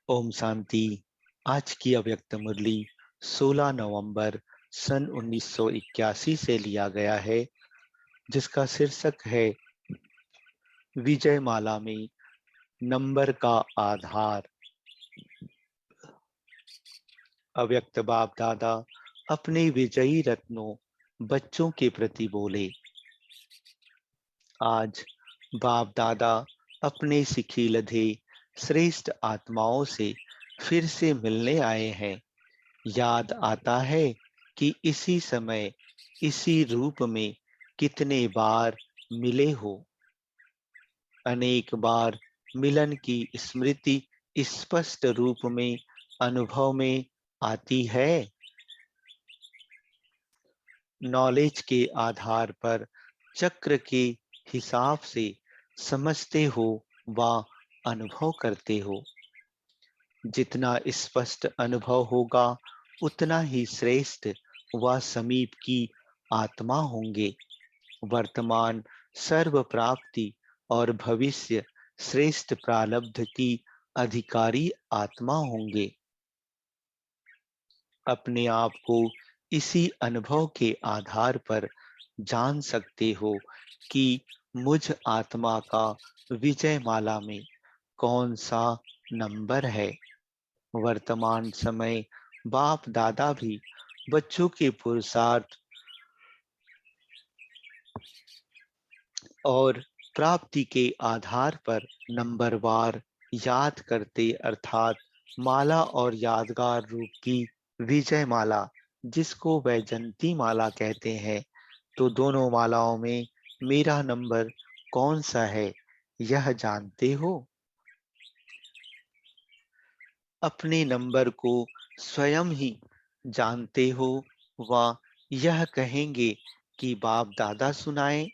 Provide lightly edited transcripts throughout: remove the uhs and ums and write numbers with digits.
ओम शांति। आज की अव्यक्त मुरली 16 नवंबर सन 1981 से लिया गया है, जिसका शीर्षक है विजय माला में नंबर का आधार। अव्यक्त बाप दादा अपने विजयी रत्नों बच्चों के प्रति बोले। आज बाप दादा अपने सिखिलधे श्रेष्ठ आत्माओं से फिर से मिलने आए हैं। याद आता है कि इसी समय इसी रूप में कितने बार मिले हो। अनेक बार मिलन की स्मृति स्पष्ट रूप में अनुभव में आती है। नॉलेज के आधार पर चक्र के हिसाब से समझते हो व अनुभव करते हो। जितना स्पष्ट अनुभव होगा उतना ही श्रेष्ठ व समीप की आत्मा होंगे। वर्तमान सर्व प्राप्ति और भविष्य श्रेष्ठ प्रारब्ध की अधिकारी आत्मा होंगे। अपने आप को इसी अनुभव के आधार पर जान सकते हो कि मुझ आत्मा का विजय माला में कौन सा नंबर है। वर्तमान समय बाप दादा भी बच्चों के पुरुषार्थ और प्राप्ति के आधार पर नंबरवार याद करते, अर्थात माला और यादगार रूप की विजय माला, जिसको वैजंती माला कहते हैं। तो दोनों मालाओं में मेरा नंबर कौन सा है, यह जानते हो। अपने नंबर को स्वयं ही जानते हो व यह कहेंगे कि बाप दादा सुनाए।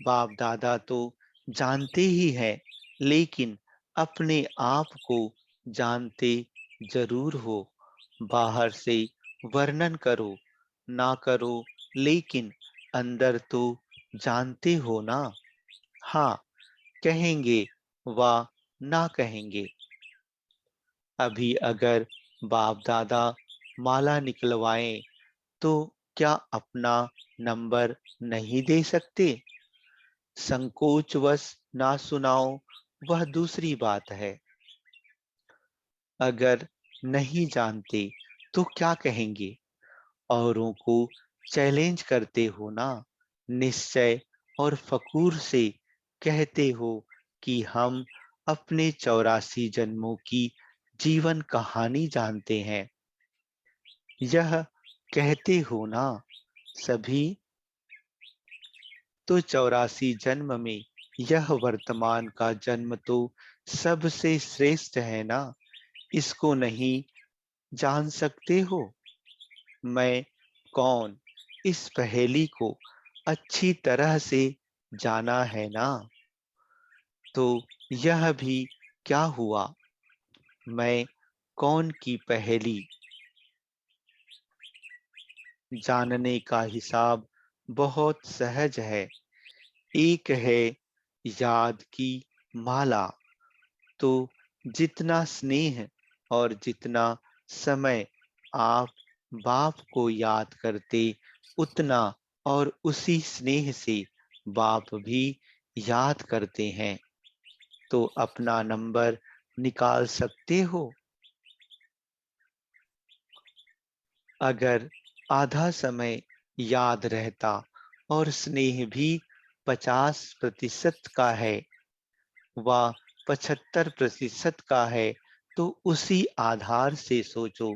बाप दादा तो जानते ही हैं, लेकिन अपने आप को जानते जरूर हो। बाहर से वर्णन करो ना करो, लेकिन अंदर तो जानते हो ना। हाँ कहेंगे व ना कहेंगे। अभी अगर बाप दादा माला निकलवाएं तो क्या अपना नंबर नहीं दे सकते। संकोचवश ना सुनाओ वह दूसरी बात है। अगर नहीं जानते तो क्या कहेंगे। औरों को चैलेंज करते हो ना। निश्चय और फकूर से कहते हो कि हम अपने 84 जन्मों की जीवन कहानी जानते हैं। यह कहते हो ना सभी। तो 84 जन्म में यह वर्तमान का जन्म तो सबसे श्रेष्ठ है ना। इसको नहीं जान सकते हो। मैं कौन, इस पहेली को अच्छी तरह से जाना है ना। तो यह भी क्या हुआ। मैं कौन की पहेली जानने का हिसाब बहुत सहज है। एक है याद की माला। तो जितना स्नेह और जितना समय आप बाप को याद करते, उतना और उसी स्नेह से बाप भी याद करते हैं। तो अपना नंबर निकाल सकते हो। अगर आधा समय याद रहता और स्नेह भी 50% का है व 75% का है, तो उसी आधार से सोचो।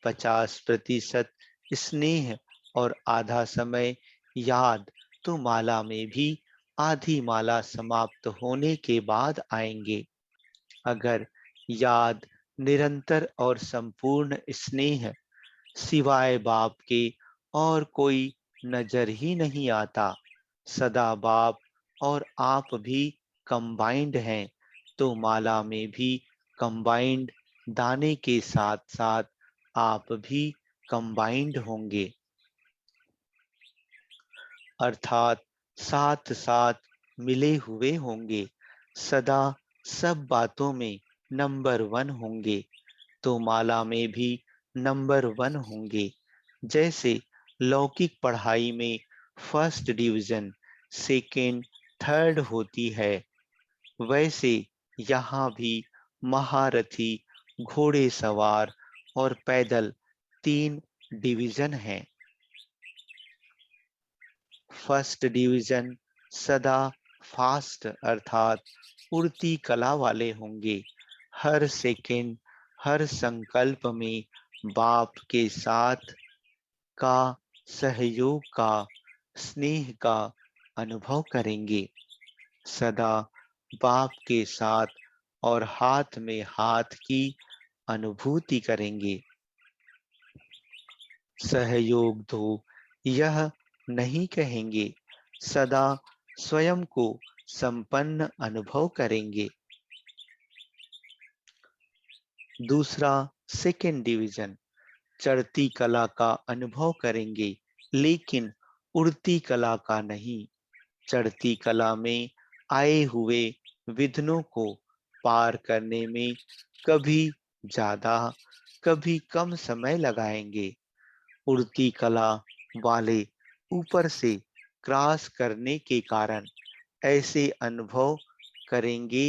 50% स्नेह और आधा समय याद, तो माला में भी आधी माला समाप्त होने के बाद आएंगे। अगर याद निरंतर और संपूर्ण स्नेह सिवाय बाप के और कोई नजर ही नहीं आता, सदा बाप और आप भी कंबाइंड हैं, तो माला में भी कंबाइंड दाने के साथ साथ आप भी कंबाइंड होंगे। अर्थात साथ साथ मिले हुए होंगे। सदा सब बातों में नंबर 1 होंगे तो माला में भी नंबर 1 होंगे। जैसे लौकिक पढ़ाई में फर्स्ट डिवीजन, सेकंड, थर्ड होती है, वैसे यहाँ भी महारथी, घोड़ेसवार और पैदल 3 डिवीजन हैं। फर्स्ट डिवीजन सदा फास्ट अर्थात उड़ती कला वाले होंगे। हर सेकंड, हर संकल्प में बाप के साथ का, सहयोग का, स्नेह का अनुभव करेंगे। सदा बाप के साथ और हाथ में हाथ की अनुभूति करेंगे। सहयोग तो यह नहीं कहेंगे, सदा स्वयं को संपन्न अनुभव करेंगे। दूसरा, सेकेंड डिवीजन चढ़ती कला का अनुभव करेंगे, लेकिन उड़ती कला का नहीं। चढ़ती कला में आए हुए विघ्नों को पार करने में कभी ज्यादा, कभी कम समय लगाएंगे। उड़ती कला वाले ऊपर से क्रॉस करने के कारण ऐसे अनुभव करेंगे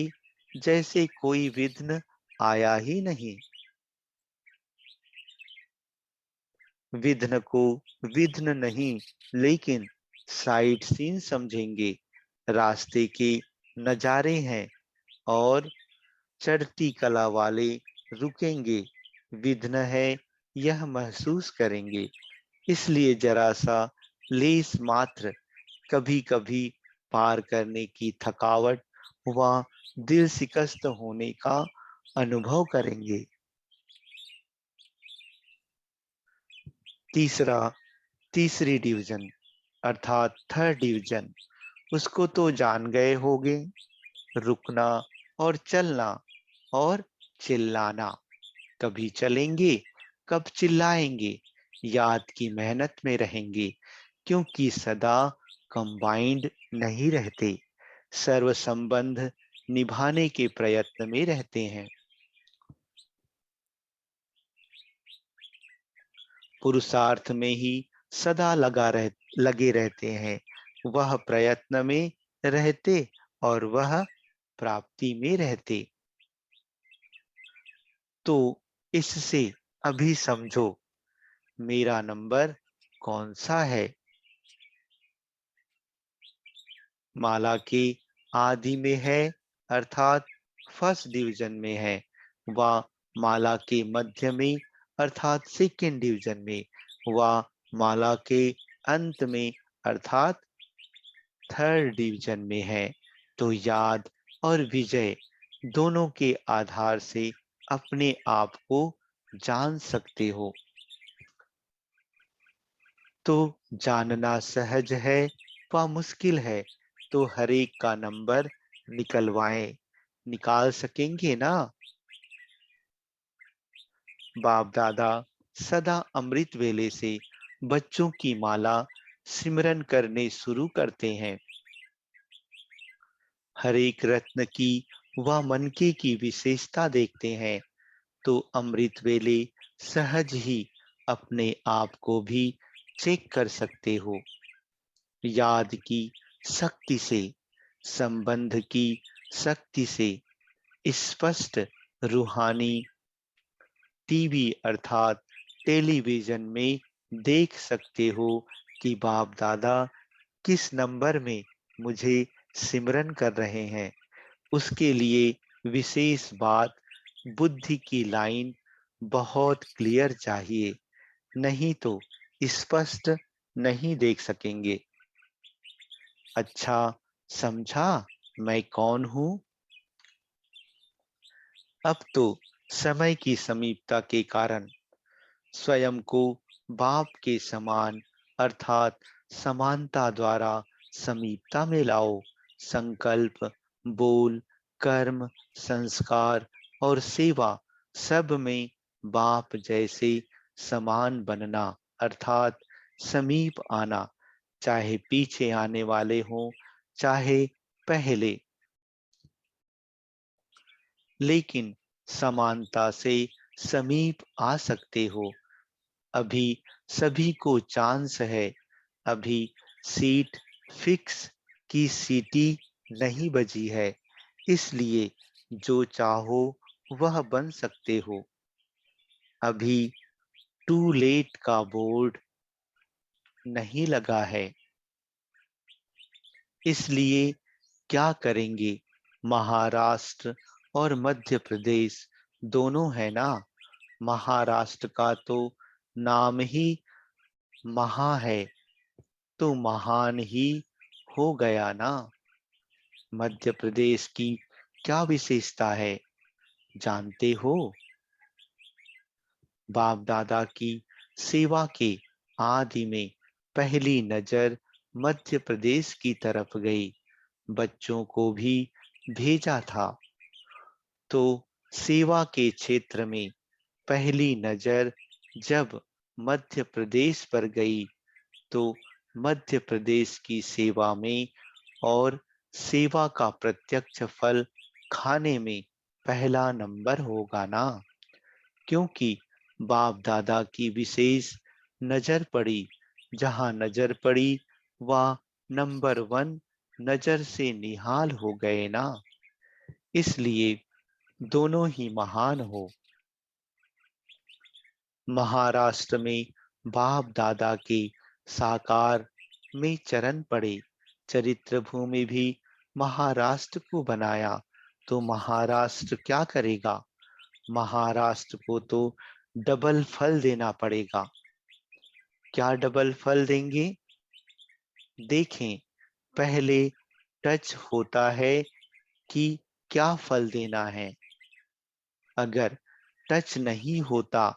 जैसे कोई विघ्न आया ही नहीं। विघ्न को विघ्न नहीं, लेकिन साइड सीन समझेंगे, रास्ते के नजारे हैं। और चढ़ती कला वाले रुकेंगे, विघ्न है यह महसूस करेंगे। इसलिए जरा सा लेस मात्र कभी कभी पार करने की थकावट व दिल शिकस्त होने का अनुभव करेंगे। तीसरा, तीसरी डिवीजन अर्थात थर्ड डिवीजन, उसको तो जान गए होगे। रुकना और चलना और चिल्लाना। कभी चलेंगे, कब चिल्लाएंगे, याद की मेहनत में रहेंगे, क्योंकि सदा कंबाइंड नहीं रहते, सर्व संबंध निभाने के प्रयत्न में रहते हैं। पुरुषार्थ में ही सदा लगे रहते हैं। वह प्रयत्न में रहते और वह प्राप्ति में रहते। तो इससे अभी समझो मेरा नंबर कौन सा है। माला के आदि में है अर्थात फर्स्ट डिवीजन में है, व माला के मध्य में अर्थात सेकेंड डिवीजन में, व माला के अंत में अर्थात थर्ड डिवीजन में है। तो याद और विजय दोनों के आधार से अपने आप को जान सकते हो। तो जानना सहज है व मुश्किल है, तो हर एक का नंबर निकलवाएं। निकाल सकेंगे ना। बाप दादा सदा अमृत वेले से बच्चों की माला सिमरन करने शुरू करते हैं। हर एक रत्न की व मनके की विशेषता देखते हैं, तो अमृत वेले सहज ही अपने आप को भी चेक कर सकते हो। याद की शक्ति से, संबंध की शक्ति से स्पष्ट रूहानी टीवी अर्थात टेलीविजन में देख सकते हो कि बाप दादा किस नंबर में मुझे सिमरन कर रहे हैं। उसके लिए विशेष बात, बुद्धि की लाइन बहुत क्लियर चाहिए, नहीं तो स्पष्ट नहीं देख सकेंगे। अच्छा, समझा मैं कौन हूं। अब तो समय की समीपता के कारण स्वयं को बाप के समान अर्थात समानता द्वारा समीपता में लाओ। संकल्प, बोल, कर्म, संस्कार और सेवा सब में बाप जैसे समान बनना अर्थात समीप आना, चाहे पीछे आने वाले हों, चाहे पहले। लेकिन समानता से समीप आ सकते हो। अभी सभी को चांस है। अभी सीट फिक्स की सीटी नहीं बजी है, इसलिए जो चाहो वह बन सकते हो। अभी टू लेट का बोर्ड नहीं लगा है, इसलिए क्या करेंगे? महाराष्ट्र और मध्य प्रदेश दोनों है ना। महाराष्ट्र का तो नाम ही महा है, तो महान ही हो गया ना। मध्य प्रदेश की क्या विशेषता है जानते हो? बाप दादा की सेवा के आदि में पहली नजर मध्य प्रदेश की तरफ गई। बच्चों को भी भेजा था, तो सेवा के क्षेत्र में पहली नजर जब मध्य प्रदेश पर गई, तो मध्य प्रदेश की सेवा में और सेवा का प्रत्यक्ष फल खाने में पहला नंबर होगा ना। क्योंकि बाप दादा की विशेष नजर पड़ी, जहां नजर पड़ी वह नंबर 1 नजर से निहाल हो गए ना। इसलिए दोनों ही महान हो। महाराष्ट्र में बाप दादा के साकार में चरण पड़े। चरित्र भूमि भी महाराष्ट्र को बनाया, तो महाराष्ट्र क्या करेगा? महाराष्ट्र को तो डबल फल देना पड़ेगा। क्या डबल फल देंगे? देखें, पहले टच होता है कि क्या फल देना है। अगर टच नहीं होता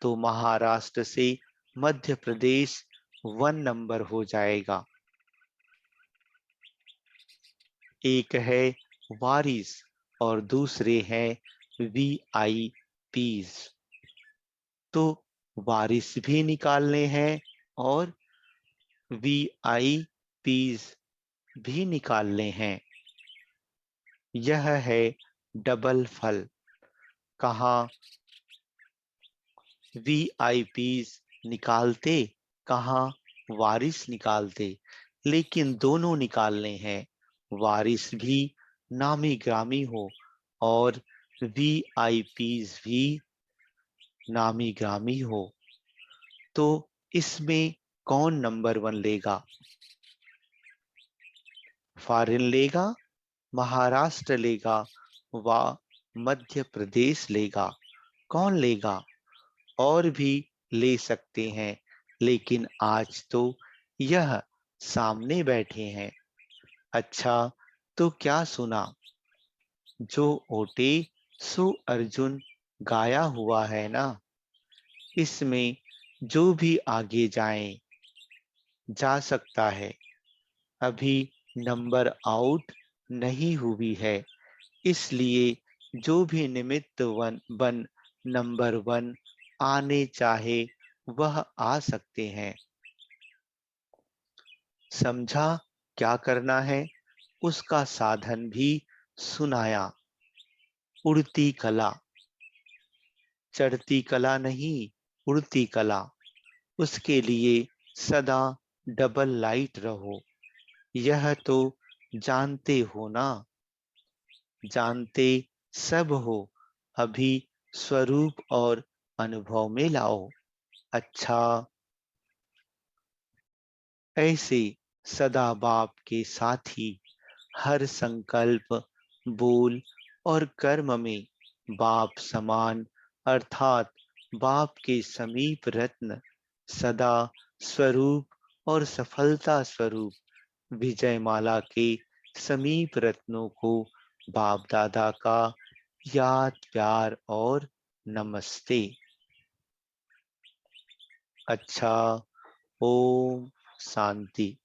तो महाराष्ट्र से मध्य प्रदेश 1 नंबर हो जाएगा। एक है वारिस और दूसरे हैं वीआईपीज। तो वारिस भी निकालने हैं और वीआईपीज भी निकालने हैं। यह है डबल फल। कहाँ वीआईपीज निकालते, कहाँ वारिस निकालते, लेकिन दोनों निकालने हैं। वारिस भी नामी ग्रामी हो और वीआईपीज भी नामी ग्रामी हो। तो इसमें कौन नंबर 1 लेगा? फॉरेन लेगा, महाराष्ट्र लेगा, व मध्य प्रदेश लेगा? कौन लेगा? और भी ले सकते हैं, लेकिन आज तो यह सामने बैठे हैं। अच्छा, तो क्या सुना? जो ओटे सो अर्जुन गाया हुआ है ना। इसमें जो भी आगे जा सकता है। अभी नंबर आउट नहीं हुई है, इसलिए जो भी निमित्त बन नंबर 1 आने चाहे वह आ सकते हैं। समझा क्या करना है? उसका साधन भी सुनाया। उड़ती कला, चढ़ती कला नहीं, उड़ती कला। उसके लिए सदा डबल लाइट रहो। यह तो जानते हो ना। जानते सब हो। अभी स्वरूप और अनुभव में लाओ। अच्छा, ऐसे सदा बाप के साथी हर संकल्प, बोल और कर्म में बाप समान, अर्थात बाप के समीप रत्न, सदा स्वरूप और सफलता स्वरूप विजयमाला के समीप रत्नों को बाप दादा का याद, प्यार और नमस्ते। अच्छा, ओम शांति।